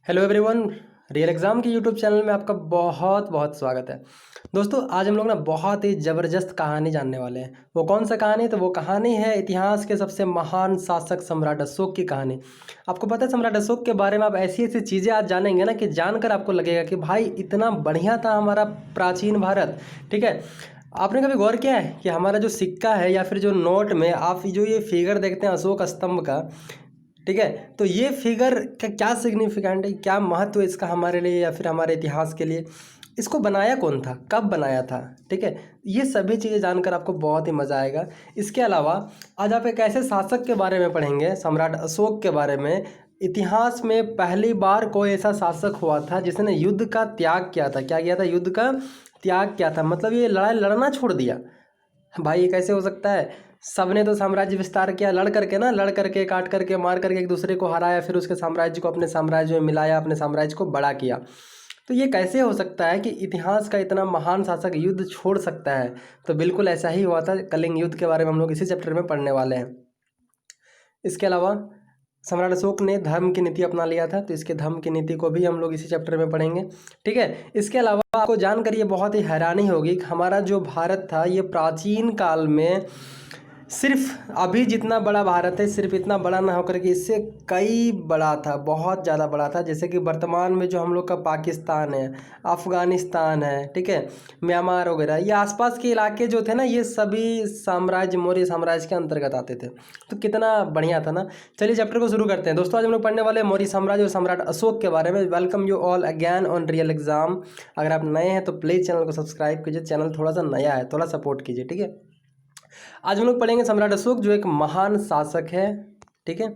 Hello everyone. Real exam के YouTube channel में आपका बहुत बहुत स्वागत है। दोस्तों आज हम लोग ना बहुत ही ज़बरदस्त कहानी जानने वाले हैं। वो कौन सा कहानी? तो वो कहानी है इतिहास के सबसे महान शासक सम्राट अशोक की कहानी। आपको पता है सम्राट अशोक के बारे में आप ऐसी ऐसी चीज़ें आज जानेंगे ना कि जानकर आपको लगेगा कि भाई इतना बढ़िया था हमारा प्राचीन भारत। ठीक है, आपने कभी गौर किया है कि हमारा जो सिक्का है या फिर जो नोट में आप जो ये फिगर देखते हैं अशोक स्तंभ का, ठीक है, तो ये फिगर का क्या सिग्निफिकेंट है, क्या महत्व है इसका हमारे लिए या फिर हमारे इतिहास के लिए? इसको बनाया कौन था, कब बनाया था? ठीक है, ये सभी चीज़ें जानकर आपको बहुत ही मज़ा आएगा। इसके अलावा आज आप एक ऐसे शासक के बारे में पढ़ेंगे, सम्राट अशोक के बारे में। इतिहास में पहली बार कोई ऐसा शासक हुआ था जिसने युद्ध का त्याग किया था। क्या किया था? युद्ध का त्याग किया था, मतलब ये लड़ाई लड़ना छोड़ दिया। भाई ये कैसे हो सकता है? सबने तो साम्राज्य विस्तार किया, लड़ करके ना, लड़ करके, काट करके, मार करके एक दूसरे को हराया, फिर उसके साम्राज्य को अपने साम्राज्य में मिलाया, अपने साम्राज्य को बड़ा किया। तो ये कैसे हो सकता है कि इतिहास का इतना महान शासक युद्ध छोड़ सकता है? तो बिल्कुल ऐसा ही हुआ था। कलिंग युद्ध के बारे में हम लोग इसी चैप्टर में पढ़ने वाले हैं। इसके अलावा सम्राट अशोक ने धर्म की नीति अपना लिया था, तो इसके धर्म की नीति को भी हम लोग इसी चैप्टर में पढ़ेंगे। ठीक है, इसके अलावा आपको जानकर ये बहुत ही हैरानी होगी कि हमारा जो भारत था ये प्राचीन काल में सिर्फ अभी जितना बड़ा भारत है, सिर्फ इतना बड़ा ना होकर के इससे कई बड़ा था, बहुत ज़्यादा बड़ा था। जैसे कि वर्तमान में जो हम लोग का पाकिस्तान है, अफ़गानिस्तान है, ठीक है, म्यांमार वगैरह, ये आसपास के इलाके जो थे ना, ये सभी साम्राज्य मौर्य साम्राज्य के अंतर्गत आते थे। तो कितना बढ़िया था ना। चलिए चैप्टर को शुरू करते हैं। दोस्तों आज हम लोग पढ़ने वाले हैं मौर्य साम्राज्य और सम्राट अशोक के बारे में। Welcome you all again on real exam. अगर आप नए हैं तो प्लीज़ चैनल को सब्सक्राइब कीजिए, चैनल थोड़ा सा नया है, थोड़ा सपोर्ट कीजिए। ठीक है, आज हम लोग पढ़ेंगे सम्राट अशोक जो एक महान शासक है। ठीक है,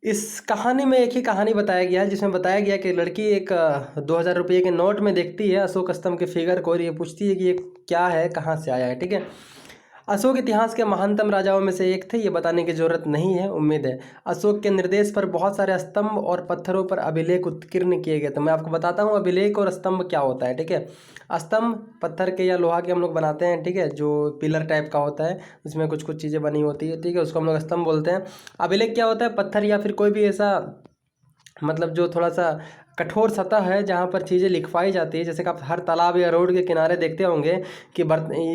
इस कहानी में एक ही कहानी बताया गया है जिसमें बताया गया कि लड़की एक 2000 रुपये के नोट में देखती है अशोक स्तंभ के फिगर को और ये पूछती है कि ये क्या है, कहाँ से आया है। ठीक है, अशोक इतिहास के महानतम राजाओं में से एक थे, ये बताने की जरूरत नहीं है, उम्मीद है। अशोक के निर्देश पर बहुत सारे स्तंभ और पत्थरों पर अभिलेख उत्कीर्ण किए गए। तो मैं आपको बताता हूँ अभिलेख और स्तंभ क्या होता है। ठीक है, स्तंभ पत्थर के या लोहा के हम लोग बनाते हैं, ठीक है, जो पिलर टाइप का होता है, उसमें कुछ कुछ चीज़ें बनी होती है, ठीक है, उसको हम लोग स्तंभ बोलते हैं। अभिलेख क्या होता है? पत्थर या फिर कोई भी ऐसा, मतलब जो थोड़ा सा कठोर सतह है जहाँ पर चीज़ें लिखवाई जाती है। जैसे कि आप हर तालाब या रोड के किनारे देखते होंगे कि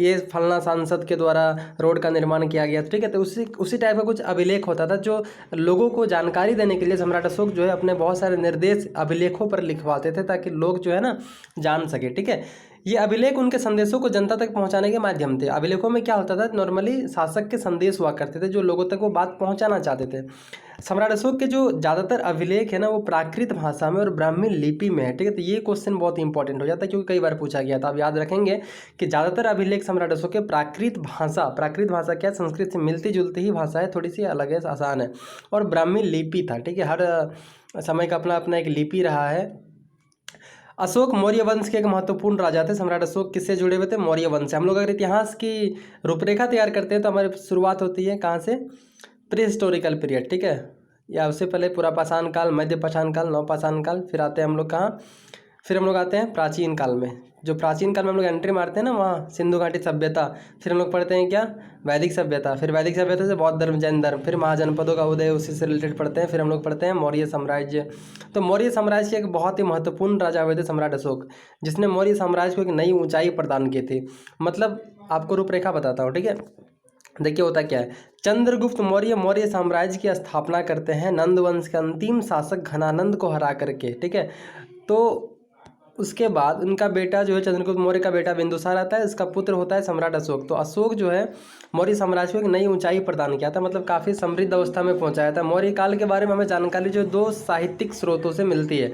ये फलना सांसद के द्वारा रोड का निर्माण किया गया। ठीक है, तो उसी टाइप का कुछ अभिलेख होता था जो लोगों को जानकारी देने के लिए सम्राट अशोक जो है अपने बहुत सारे निर्देश अभिलेखों पर लिखवाते थे ताकि लोग जो है ना जान सके। ठीक है, ये अभिलेख उनके संदेशों को जनता तक पहुंचाने के माध्यम थे। अभिलेखों में क्या होता था? नॉर्मली शासक के संदेश हुआ करते थे जो लोगों तक वो बात पहुंचाना चाहते थे। सम्राट अशोक के जो ज़्यादातर अभिलेख है ना वो प्राकृत भाषा में और ब्राह्मी लिपि में है। ठीक है, तो ये क्वेश्चन बहुत इंपॉर्टेंट हो जाता है क्योंकि कई बार पूछा गया था। आप याद रखेंगे कि ज़्यादातर अभिलेख सम्राट अशोक के प्राकृत भाषा क्या, संस्कृत से मिलती जुलती ही भाषा है, थोड़ी सी अलग है, आसान है, और ब्राह्मी लिपि था। ठीक है, हर समय का अपना अपना एक लिपि रहा है। अशोक मौर्य वंश के एक महत्वपूर्ण राजा थे। सम्राट अशोक किससे जुड़े हुए थे? मौर्य वंश से। हम लोग अगर इतिहास की रूपरेखा तैयार करते हैं तो हमारी शुरुआत होती है कहाँ से? Pre historical period. ठीक है, या उससे पहले पूरा पाषाण काल, मध्य पाषाण काल, नवपाषाण काल, फिर आते हैं हम लोग कहाँ? फिर हम लोग आते हैं प्राचीन काल में। जो प्राचीन काल में हम लोग एंट्री मारते हैं ना, वहाँ सिंधु घाटी सभ्यता। फिर हम लोग पढ़ते हैं क्या? वैदिक सभ्यता। फिर वैदिक सभ्यता से बौद्ध धर्म, जैन धर्म, फिर महाजनपदों का उदय, उसी से रिलेटेड पढ़ते हैं। फिर हम लोग पढ़ते हैं मौर्य साम्राज्य। तो मौर्य साम्राज्य के एक बहुत ही महत्वपूर्ण राजा हुए थे सम्राट अशोक, जिसने मौर्य साम्राज्य को एक नई ऊंचाई प्रदान की थी। मतलब आपको रूपरेखा बताता हूँ। ठीक है, देखिए होता क्या है। चंद्रगुप्त मौर्य मौर्य साम्राज्य की स्थापना करते हैं नंद वंश के अंतिम शासक घनानंद को हरा करके। ठीक है, तो उसके बाद उनका बेटा जो है चंद्रगुप्त मौर्य का बेटा बिंदुसार आता है, इसका पुत्र होता है सम्राट अशोक। तो अशोक जो है मौर्य साम्राज्य को एक नई ऊंचाई प्रदान किया था, मतलब काफ़ी समृद्ध अवस्था में पहुंचाया था। मौर्य काल के बारे में हमें जानकारी जो दो साहित्यिक स्रोतों से मिलती है।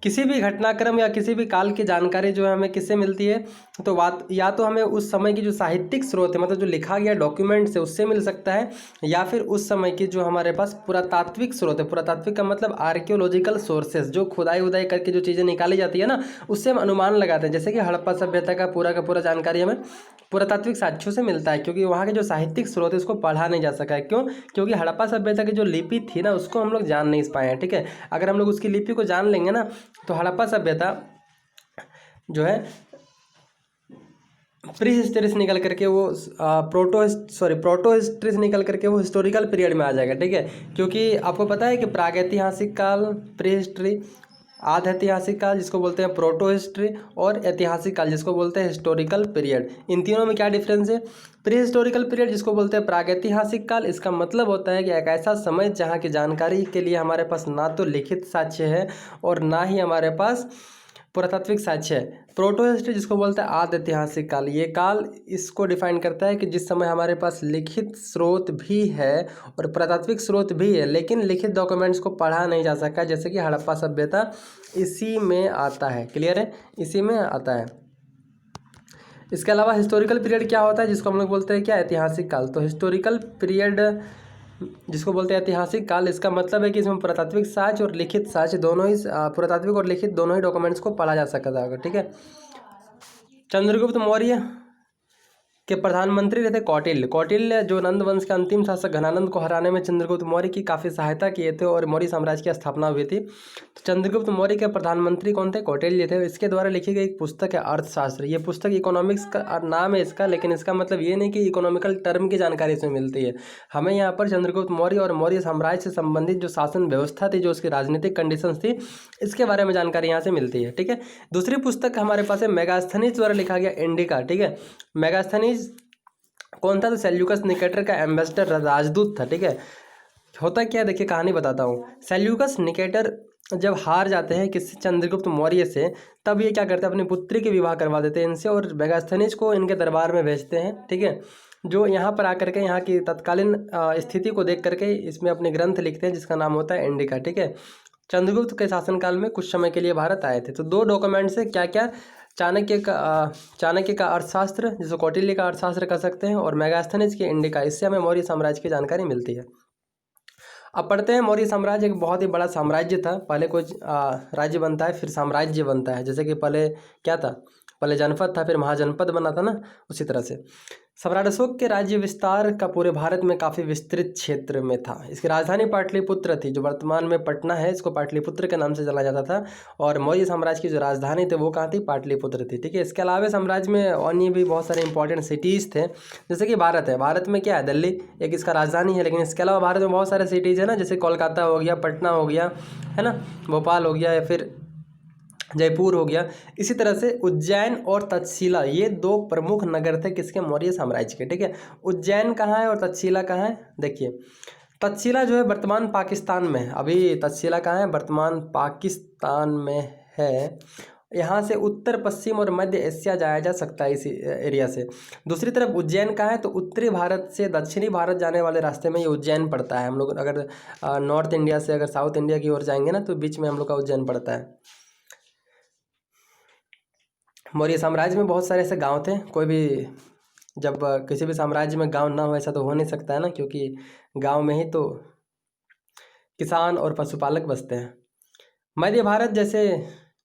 किसी भी घटनाक्रम या किसी भी काल की जानकारी जो है हमें किससे मिलती है? तो बात या तो हमें उस समय की जो साहित्यिक स्रोत है, मतलब जो लिखा गया डॉक्यूमेंट से, उससे मिल सकता है, या फिर उस समय की जो हमारे पास पुरातात्विक स्रोत है। पुरातात्विक का मतलब आर्कियोलॉजिकल सोर्सेज, जो खुदाई उदाई करके जो चीज़ें निकाली जाती है ना, उससे हम अनुमान लगाते हैं। जैसे कि हड़प्पा सभ्यता का पूरा जानकारी हमें पुरातात्विक साक्ष्यों से मिलता है, क्योंकि वहाँ के जो साहित्यिक स्रोत है उसको पढ़ा नहीं जा सका है। क्यों? क्योंकि हड़प्पा सभ्यता की जो लिपि थी ना उसको हम लोग जान नहीं पाए हैं। ठीक है, अगर हम लोग उसकी लिपि को जान लेंगे ना तो हड़प्पा सभ्यता जो है प्री हिस्ट्री से निकल करके वो प्रोटो हिस्ट्री से निकल करके वो हिस्टोरिकल पीरियड में आ जाएगा। ठीक है, क्योंकि आपको पता है कि प्रागैतिहासिक काल प्री हिस्ट्री, आध ऐतिहासिक काल जिसको बोलते हैं प्रोटो हिस्ट्री, और ऐतिहासिक काल जिसको बोलते हैं हिस्टोरिकल पीरियड। इन तीनों में क्या डिफरेंस है? प्री हिस्टोरिकल पीरियड जिसको बोलते हैं प्रागैतिहासिक काल, इसका मतलब होता है कि एक ऐसा समय जहाँ की जानकारी के लिए हमारे पास ना तो लिखित साक्ष्य है और ना ही हमारे पास पुरातात्विक साक्ष्य है। प्रोटो हिस्ट्री जिसको बोलते हैं आद ऐतिहासिक काल, ये काल इसको डिफाइन करता है कि जिस समय हमारे पास लिखित स्रोत भी है और पुरातात्विक स्रोत भी है, लेकिन लिखित डॉक्यूमेंट्स को पढ़ा नहीं जा सका, जैसे कि हड़प्पा सभ्यता इसी में आता है। क्लियर है? इसी में आता है। इसके अलावा हिस्टोरिकल पीरियड क्या होता है, जिसको हम लोग बोलते हैं क्या, ऐतिहासिक काल। तो हिस्टोरिकल पीरियड जिसको बोलते हैं ऐतिहासिक काल, इसका मतलब है कि इसमें पुरातात्विक साक्ष्य और लिखित साक्ष्य दोनों ही, पुरातात्विक और लिखित दोनों ही डॉक्यूमेंट्स को पढ़ा जा सकता है। ठीक है। चंद्रगुप्त मौर्य के प्रधानमंत्री रहे थे कौटिल्य। कौटिल्य जो नंद वंश के अंतिम शासक घनानंद को हराने में चंद्रगुप्त मौर्य की काफ़ी सहायता किए थे और मौर्य साम्राज्य की स्थापना हुई थी। तो चंद्रगुप्त मौर्य के प्रधानमंत्री कौन थे? कौटिल्य थे। इसके द्वारा लिखी गई एक पुस्तक है अर्थशास्त्र। ये पुस्तक इकोनॉमिक्स का नाम है इसका, लेकिन इसका मतलब ये नहीं कि इकोनॉमिकल टर्म की जानकारी इसमें मिलती है। हमें यहाँ पर चंद्रगुप्त मौर्य और मौर्य साम्राज्य से संबंधित जो शासन व्यवस्था थी, जो उसकी राजनीतिक कंडीशंस थी, इसके बारे में जानकारी यहाँ से मिलती है। ठीक है। दूसरी पुस्तक हमारे पास है मेगास्थनीज द्वारा लिखा गया इंडिका। ठीक है। मेगास्थनीज कौन था? तो सेल्यूकस निकेटर का एम्बेसडर राजदूत था। ठीक है। होता क्या है, देखिए कहानी बताता हूँ। सेल्यूकस निकेटर जब हार जाते हैं किसी चंद्रगुप्त मौर्य से, तब ये क्या करते हैं, अपनी पुत्री के विवाह करवा देते हैं इनसे और मेगास्थनीज को इनके दरबार में भेजते हैं। ठीक है। जो यहाँ पर आकर के यहाँ की तत्कालीन स्थिति को देख करके इसमें अपने ग्रंथ लिखते हैं, जिसका नाम होता है इंडिका। ठीक है। चंद्रगुप्त के शासनकाल में कुछ समय के लिए भारत आए थे। तो दो डॉक्यूमेंट से क्या क्या, चाणक्य का अर्थशास्त्र जिसको कौटिल्य का अर्थशास्त्र कह सकते हैं, और मेगास्थनीज की इंडिका, इससे हमें मौर्य साम्राज्य की जानकारी मिलती है। अब पढ़ते हैं। मौर्य साम्राज्य एक बहुत ही बड़ा साम्राज्य था। पहले कोई राज्य बनता है, फिर साम्राज्य बनता है। जैसे कि पहले क्या था, पहले जनपद था, फिर महाजनपद बना था ना, उसी तरह से सम्राट अशोक के राज्य विस्तार का पूरे भारत में काफ़ी विस्तृत क्षेत्र में था। इसकी राजधानी पाटलिपुत्र थी, जो वर्तमान में पटना है, इसको पाटलिपुत्र के नाम से जाना जाता था। और मौर्य साम्राज्य की जो राजधानी थी वो कहाँ थी? पाटलिपुत्र थी। ठीक है। इसके अलावा साम्राज्य में अन्य भी बहुत सारे इंपॉर्टेंट सिटीज़ थे, जैसे कि भारत है। भारत में क्या है? दिल्ली एक इसका राजधानी है, लेकिन इसके अलावा भारत में बहुत सारे सिटीज़ है ना, जैसे कोलकाता हो गया, पटना हो गया, है ना, भोपाल हो गया, या फिर जयपुर हो गया। इसी तरह से उज्जैन और तक्षशिला, ये दो प्रमुख नगर थे किसके? मौर्य साम्राज्य के। ठीक है। उज्जैन कहाँ है और तक्षशिला कहाँ है? देखिए, तक्षशिला जो है वर्तमान पाकिस्तान में है। अभी तक्षशिला कहाँ है? वर्तमान पाकिस्तान में है। यहाँ से उत्तर पश्चिम और मध्य एशिया जाया जा सकता है इसी एरिया से। दूसरी तरफ उज्जैन कहाँ है? तो उत्तरी भारत से दक्षिणी भारत जाने वाले रास्ते में ये उज्जैन पड़ता है। हम लोग अगर नॉर्थ इंडिया से अगर साउथ इंडिया की ओर जाएंगे ना, तो बीच में हम लोग का उज्जैन पड़ता है। मौर्य साम्राज्य में बहुत सारे ऐसे गांव थे। कोई भी, जब किसी भी साम्राज्य में गांव ना हो ऐसा तो हो नहीं सकता है ना, क्योंकि गांव में ही तो किसान और पशुपालक बसते हैं। मध्य भारत जैसे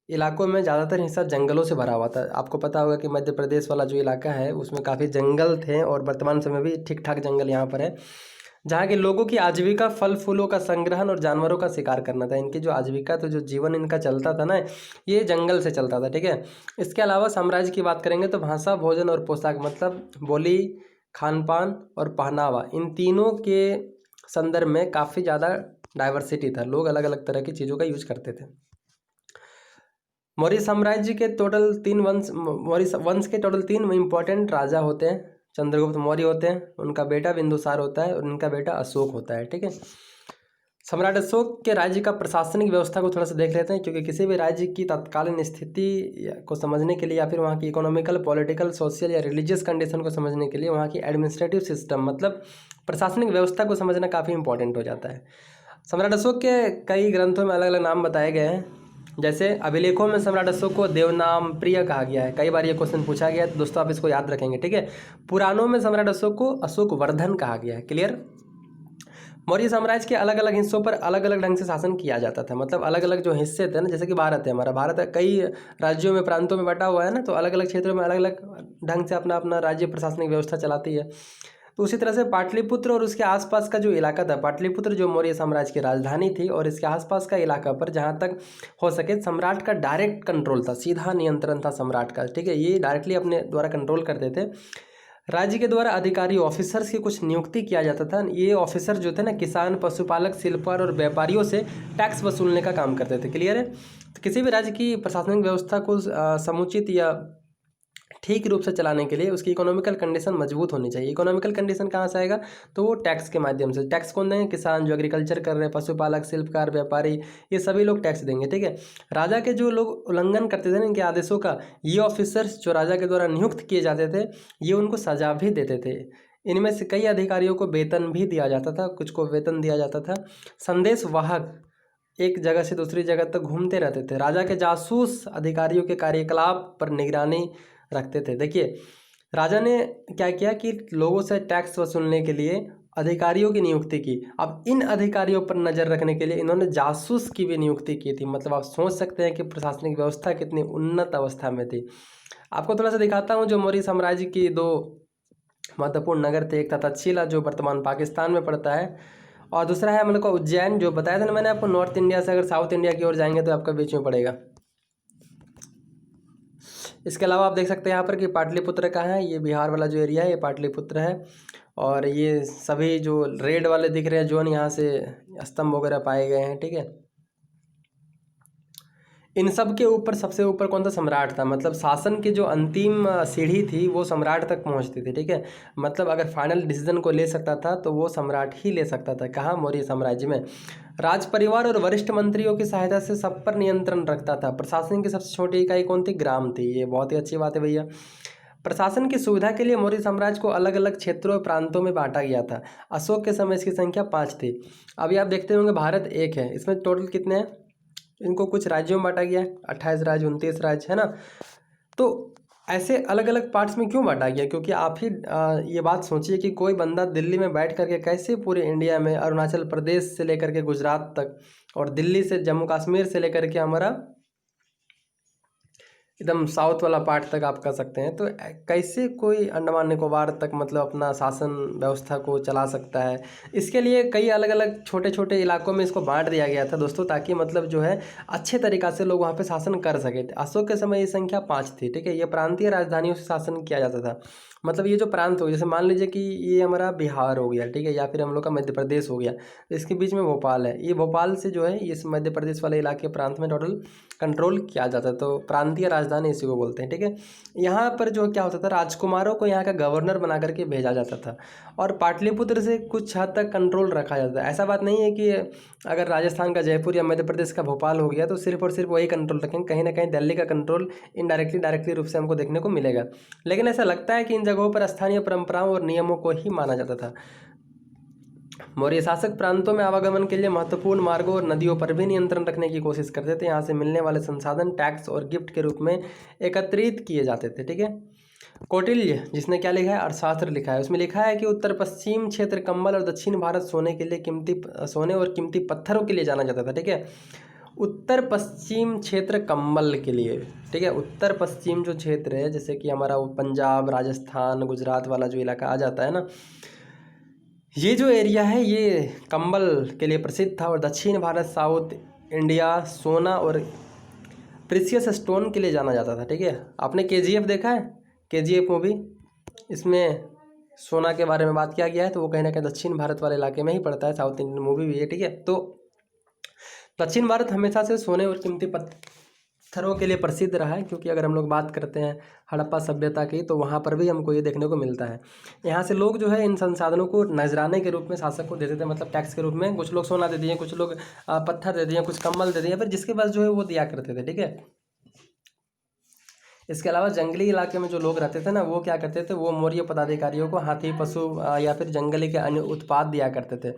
इलाकों में ज़्यादातर हिस्सा जंगलों से भरा हुआ था। आपको पता होगा कि मध्य प्रदेश वाला जो इलाका है उसमें काफ़ी जंगल थे, और वर्तमान समय भी ठीक ठाक जंगल यहाँ पर है, जहाँ के लोगों की आजीविका फल फूलों का संग्रहण और जानवरों का शिकार करना था। इनकी जो आजीविका, तो जो जीवन इनका चलता था ना, ये जंगल से चलता था। ठीक है। इसके अलावा साम्राज्य की बात करेंगे तो भाषा, भोजन और पोशाक, मतलब बोली, खान पान और पहनावा, इन तीनों के संदर्भ में काफ़ी ज़्यादा डाइवर्सिटी था। लोग अलग अलग तरह की चीज़ों का यूज करते थे। मौर्य साम्राज्य के टोटल 3 वंश, मौर्य वंश के टोटल 3 इंपॉर्टेंट राजा होते हैं। चंद्रगुप्त मौर्य होते हैं, उनका बेटा बिंदुसार होता है, और उनका बेटा अशोक होता है। ठीक है। सम्राट अशोक के राज्य का प्रशासनिक व्यवस्था को थोड़ा सा देख लेते हैं, क्योंकि किसी भी राज्य की तत्कालीन स्थिति को समझने के लिए, या फिर वहाँ की इकोनॉमिकल, पॉलिटिकल, सोशल या रिलीजियस कंडीशन को समझने के लिए वहाँ की एडमिनिस्ट्रेटिव सिस्टम, मतलब प्रशासनिक व्यवस्था को समझना काफ़ी इंपॉर्टेंट हो जाता है। सम्राट अशोक के कई ग्रंथों में अलग अलग नाम बताए गए हैं। जैसे अभिलेखों में सम्राट अशोक को देवनाम प्रिय कहा गया है। कई बार ये क्वेश्चन पूछा गया है, तो दोस्तों आप इसको याद रखेंगे। ठीक है। पुराणों में सम्राट अशोक को अशोक वर्धन कहा गया है। क्लियर। मौर्य साम्राज्य के अलग अलग हिस्सों पर अलग अलग ढंग से शासन किया जाता था। मतलब अलग अलग जो हिस्से थे ना, जैसे कि भारत है, हमारा भारत है, कई राज्यों में, प्रांतों में बटा हुआ है ना, तो अलग अलग क्षेत्रों में अलग अलग ढंग से अपना अपना राज्य प्रशासनिक व्यवस्था चलाती है। तो उसी तरह से पाटलिपुत्र और उसके आसपास का जो इलाका था, पाटलिपुत्र जो मौर्य साम्राज्य की राजधानी थी, और इसके आसपास का इलाका पर जहाँ तक हो सके सम्राट का डायरेक्ट कंट्रोल था, सीधा नियंत्रण था सम्राट का। ठीक है। ये डायरेक्टली अपने द्वारा कंट्रोल करते थे। राज्य के द्वारा अधिकारी ऑफिसर्स की कुछ नियुक्ति किया जाता था। ये ऑफिसर जो थे ना किसान, पशुपालक, शिल्पकार और व्यापारियों से टैक्स वसूलने का काम करते थे। क्लियर है? तो किसी भी राज्य की प्रशासनिक व्यवस्था को समुचित या ठीक रूप से चलाने के लिए उसकी इकोनॉमिकल कंडीशन मजबूत होनी चाहिए। इकोनॉमिकल कंडीशन कहाँ से आएगा? तो वो टैक्स के माध्यम से। टैक्स कौन देंगे? किसान जो एग्रीकल्चर कर रहे हैं, पशुपालक, शिल्पकार, व्यापारी, ये सभी लोग टैक्स देंगे। ठीक है। राजा के जो लोग उल्लंघन करते थे ना इनके आदेशों का, ये ऑफिसर्स जो राजा के द्वारा नियुक्त किए जाते थे, ये उनको सजा भी देते थे। इनमें से कई अधिकारियों को वेतन भी दिया जाता था, कुछ को वेतन दिया जाता था। संदेश वाहक एक जगह से दूसरी जगह तक घूमते रहते थे। राजा के जासूस अधिकारियों के कार्यकलाप पर निगरानी रखते थे। देखिए, राजा ने क्या किया कि लोगों से टैक्स वसूलने के लिए अधिकारियों की नियुक्ति की। अब इन अधिकारियों पर नज़र रखने के लिए इन्होंने जासूस की भी नियुक्ति की थी। मतलब आप सोच सकते हैं कि प्रशासनिक व्यवस्था कितनी उन्नत अवस्था में थी। आपको थोड़ा सा दिखाता हूँ जो मौर्य साम्राज्य की दो महत्वपूर्ण नगर थे। एक था तक्षशिला जो वर्तमान पाकिस्तान में पड़ता है, और दूसरा है हम लोग का उज्जैन, जो बताया था ना मैंने आपको, नॉर्थ इंडिया से अगर साउथ इंडिया की ओर जाएंगे तो आपका बीच में पड़ेगा। इसके अलावा आप देख सकते हैं यहाँ पर कि पाटलिपुत्र का है, ये बिहार वाला जो एरिया है ये पाटलिपुत्र है। और ये सभी जो रेड वाले दिख रहे हैं जोन, यहाँ से स्तंभ वगैरह पाए गए हैं। ठीक है। इन सब के ऊपर सबसे ऊपर कौन था? सम्राट था। मतलब शासन की जो अंतिम सीढ़ी थी वो सम्राट तक पहुंचती थी। ठीक है। मतलब अगर फाइनल डिसीजन को ले सकता था तो वो सम्राट ही ले सकता था। कहाँ? मौर्य साम्राज्य में। राज परिवार और वरिष्ठ मंत्रियों की सहायता से सब पर नियंत्रण रखता था। प्रशासन की सबसे छोटी इकाई कौन थी? ग्राम थी। ये बहुत ही अच्छी बात है भैया। प्रशासन की सुविधा के लिए मौर्य साम्राज्य को अलग अलग क्षेत्रों और प्रांतों में बांटा गया था। अशोक के समय इसकी संख्या 5 थी। अभी आप देखते होंगे भारत एक है, इसमें टोटल कितने हैं? इनको कुछ राज्यों में बांटा गया है, 28 राज्य, 29 राज्य, है ना। तो ऐसे अलग अलग पार्ट्स में क्यों बांटा गया? क्योंकि आप ही ये बात सोचिए कि कोई बंदा दिल्ली में बैठ करके कैसे पूरे इंडिया में अरुणाचल प्रदेश से लेकर के गुजरात तक, और दिल्ली से जम्मू कश्मीर से लेकर के हमारा एकदम साउथ वाला पार्ट तक आप कर सकते हैं, तो कैसे कोई अंडमान निकोबार तक मतलब अपना शासन व्यवस्था को चला सकता है? इसके लिए कई अलग अलग छोटे छोटे इलाकों में इसको बांट दिया गया था दोस्तों, ताकि मतलब जो है अच्छे तरीक़ा से लोग वहाँ पे शासन कर सके। अशोक के समय ये संख्या 5 थी। ठीक है। ये प्रांतीय राजधानियों से शासन किया जाता था। मतलब ये जो प्रांत हो, जैसे मान लीजिए कि ये हमारा बिहार हो गया, ठीक है, या फिर हम लोग का मध्य प्रदेश हो गया, तो इसके बीच में भोपाल है। ये भोपाल से जो है इस मध्य प्रदेश वाले इलाके प्रांत में टोटल कंट्रोल किया जाता है, तो प्रांतीय राजधानी इसी को बोलते हैं। ठीक है। यहाँ पर जो क्या होता था, राजकुमारों को यहाँ का गवर्नर बना करके भेजा जाता था, और पाटलिपुत्र से कुछ हद तक कंट्रोल रखा जाता है। ऐसा बात नहीं है कि अगर राजस्थान का जयपुर या मध्य प्रदेश का भोपाल हो गया तो सिर्फ और सिर्फ वही कंट्रोल रखेंगे। कहीं ना कहीं दिल्ली का कंट्रोल इनडायरेक्टली डायरेक्टली रूप से हमको देखने को मिलेगा। लेकिन ऐसा लगता है कि इन जगहों पर स्थानीय परंपराओं और नियमों को ही माना जाता था। मौर्य शासक प्रांतों में आवागमन के लिए महत्वपूर्ण मार्गों और नदियों पर भी नियंत्रण रखने की कोशिश करते थे। यहाँ से मिलने वाले संसाधन टैक्स और गिफ्ट के रूप में एकत्रित किए जाते थे। ठीक है। कौटिल्य जिसने क्या लिखा है? अर्थशास्त्र लिखा है। उसमें लिखा है कि उत्तर पश्चिम क्षेत्र कंबल और दक्षिण भारत सोने और कीमती पत्थरों के लिए जाना जाता था। ठीक है। उत्तर पश्चिम क्षेत्र कंबल के लिए। ठीक है। उत्तर पश्चिम जो क्षेत्र है, जैसे कि हमारा पंजाब, राजस्थान, गुजरात वाला जो इलाका आ जाता है ना, ये जो एरिया है ये कंबल के लिए प्रसिद्ध था। और दक्षिण भारत, साउथ इंडिया, सोना और प्रीशियस स्टोन के लिए जाना जाता था। ठीक है। आपने KGF देखा है? KGF मूवी, इसमें सोना के बारे में बात किया गया है, तो वो कहीं ना कहीं दक्षिण भारत वाले इलाके में ही पड़ता है। साउथ इंडियन मूवी भी है। ठीक है। तो दक्षिण भारत हमेशा से सोने और कीमती पत्थरों के लिए प्रसिद्ध रहा है, क्योंकि अगर हम लोग बात करते हैं हड़प्पा सभ्यता की, तो वहाँ पर भी हमको ये देखने को मिलता है। यहाँ से लोग जो है इन संसाधनों को नजराने के रूप में शासक को देते थे, मतलब टैक्स के रूप में। कुछ लोग सोना दे दिए, कुछ लोग पत्थर दे दिए, कुछ कम्बल दे दिए, फिर जिसके पास जो है वो दिया करते थे। ठीक है। इसके अलावा जंगली इलाके में जो लोग रहते थे ना, वो क्या करते थे, वो मौर्य पदाधिकारियों को हाथी, पशु या फिर जंगली के अन्य उत्पाद दिया करते थे।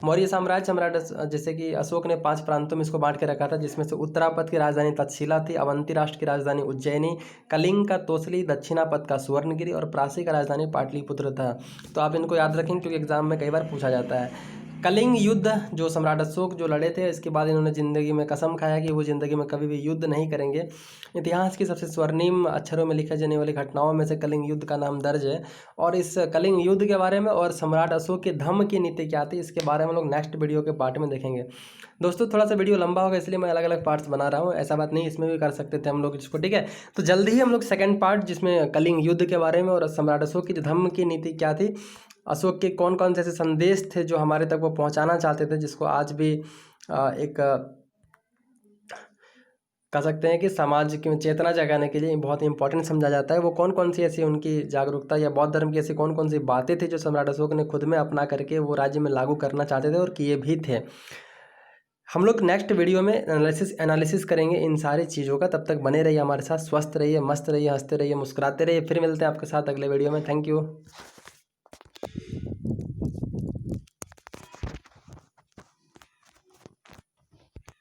मौर्य साम्राज्य सम्राट जैसे कि अशोक ने 5 प्रांतों में इसको बांट के रखा था, जिसमें से उत्तरापद की राजधानी तक्षशिला थी, अवंती राष्ट्र की राजधानी उज्जैनी, कलिंग का तोसली, दक्षिणापद का सुवर्णगिरी और प्राची का राजधानी पाटलिपुत्र था। तो आप इनको याद रखें क्योंकि एग्जाम में कई बार पूछा जाता है। कलिंग युद्ध जो सम्राट अशोक जो लड़े थे, इसके बाद इन्होंने ज़िंदगी में कसम खाया कि वो ज़िंदगी में कभी भी युद्ध नहीं करेंगे। इतिहास की सबसे स्वर्णिम अक्षरों में लिखे जाने वाली घटनाओं में से कलिंग युद्ध का नाम दर्ज है। और इस कलिंग युद्ध के बारे में और सम्राट अशोक के धम्म की नीति क्या थी, इसके बारे में लोग नेक्स्ट वीडियो के पार्ट में देखेंगे। दोस्तों थोड़ा सा वीडियो लंबा होगा इसलिए मैं अलग अलग पार्ट्स बना रहा हूँ, ऐसा बात नहीं, इसमें भी कर सकते थे हम लोग इसको, ठीक है। तो जल्दी ही हम लोग सेकंड पार्ट जिसमें कलिंग युद्ध के बारे में और सम्राट अशोक की जो धम्म की नीति क्या थी, अशोक के कौन कौन से ऐसे संदेश थे जो हमारे तक वो पहुँचाना चाहते थे, जिसको आज भी एक कह सकते हैं कि समाज की चेतना जगाने के लिए बहुत इंपॉर्टेंट समझा जाता है। वो कौन कौन सी ऐसी उनकी जागरूकता या बौद्ध धर्म की ऐसी कौन कौन सी बातें थी जो सम्राट अशोक ने खुद में अपना करके वो राज्य में लागू करना चाहते थे और किए भी थे। हम लोग नेक्स्ट वीडियो में एनालिसिस करेंगे इन सारी चीज़ों का। तब तक बने रहिए हमारे साथ, स्वस्थ रहिए, मस्त रहिए, हंसते रहिए, मुस्कुराते रहिए। फिर मिलते हैं आपके साथ अगले वीडियो में। Thank you.